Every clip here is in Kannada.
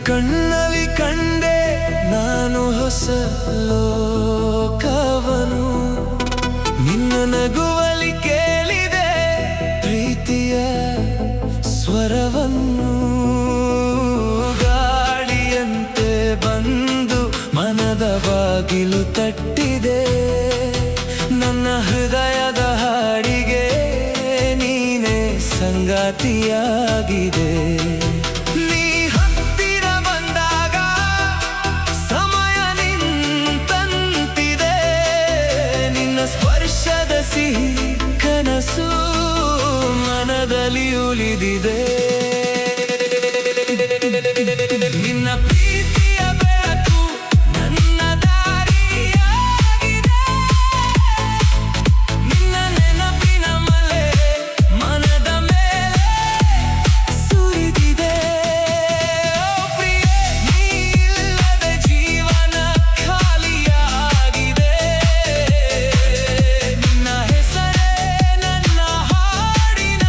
ಕಣ್ಣಲ್ಲಿ ಕಂಡೆ ನಾನು ಹೊಸ ಲೋಕವನು. ನಿನ್ನ ನಗುವಲಿ ಕೇಳಿದೆ ಪ್ರೀತಿಯ ಸ್ವರವನ್ನು. ಗಾಳಿಯಂತೆ ಬಂದು ಮನದ ಬಾಗಿಲು ತಟ್ಟಿದೆ. ನನ್ನ ಹೃದಯದ ಹಾಡಿಗೆ ನೀನೇ ಸಂಗಾತಿಯಾಗಿದೆ. ನೀ ಹತ್ತಿರ ಬಂದಾಗ ಸಮಯ ನಿಂತಂತಿದೆ. ನಿನ್ನ ಸ್ಪರ್ಶದ ಸಿಹಿ ಕನಸು ಮನದಲ್ಲಿ ಉಳಿದಿದೆ. ನಿನ್ನ ಪ್ರೀತಿಯ ಬೆಳಕು ನನ್ನ ದಾರಿಯಾಗಿದೆ. ನಿನ್ನ ನೆನಪಿನ ಮಳೆ ಮನದ ಮೇಲೆ ಸುರಿದಿದೆ. ಓ ಪ್ರಿಯೆ, ನೀ ಇಲ್ಲದೆ ಜೀವನ ಖಾಲಿಯಾಗಿದೆ. ನಿನ್ನ ಹೆಸರೇ ನನ್ನ ಹಾಡಿನ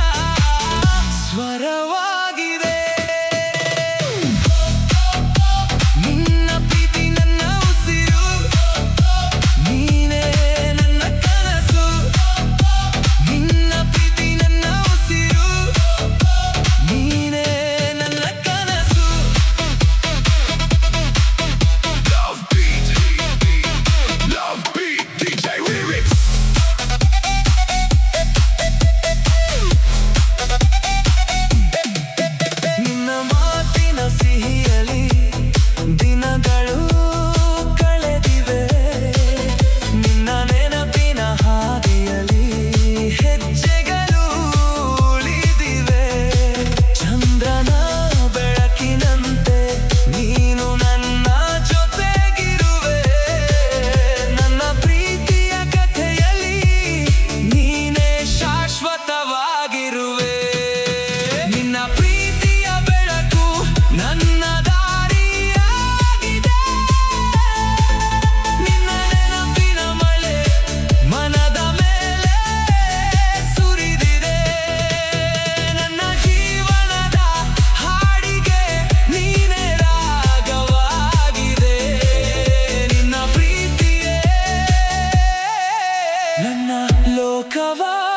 ಸ್ವರವಾಗಿದೆ. ನಿನ್ನ ಪ್ರೀತಿ ನನ್ನ ಉಸಿರು, ನೀನೇ ನನ್ನ ಕನಸು. ನಿನ್ನ ಪ್ರೀತಿ ನನ್ನ ಉಸಿರು, ನೀನೇ ನನ್ನ ಕನಸು. Love beat, love beat, DJ Lyrics. ನಿನ್ನ ಮಾತಿನ ಸಿಹಿಯಲಿ ದಿನಗಳು ಕಳೆದಿವೆ. ನಿನ್ನ ನೆನಪಿನ ಹಾದಿಯಲಿ ಹೆಜ್ಜೆಗಳು ಉಳಿದಿವೆ. ಚಂದ್ರನ ಬೆಳಕಿನಂತೆ ನೀನು ನನ್ನ ಜೊತೆಗಿರುವೆ. ನನ್ನ ಪ್ರೀತಿಯ ಕಥೆಯಲ್ಲಿ ನೀನೇ ಶಾಶ್ವತವಾಗಿರುವೆ. ನಿನ್ನ ಪ್ರೀತಿಯ ಬೆಳಕು ನನ್ನ ದಾರಿಯಾಗಿದೆ. ನಿನ್ನ ನೆನಪಿನ ಮಳೆ ಮನದ ಮೇಲೆ ಸುರಿದಿದೆ. ನನ್ನ ಜೀವನದ ಹಾಡಿಗೆ ನೀನೇ ರಾಗವಾಗಿದೆ. ನಿನ್ನ ಪ್ರೀತಿಯೇ ನನ್ನ ಲೋಕವಾಗಿದೆ.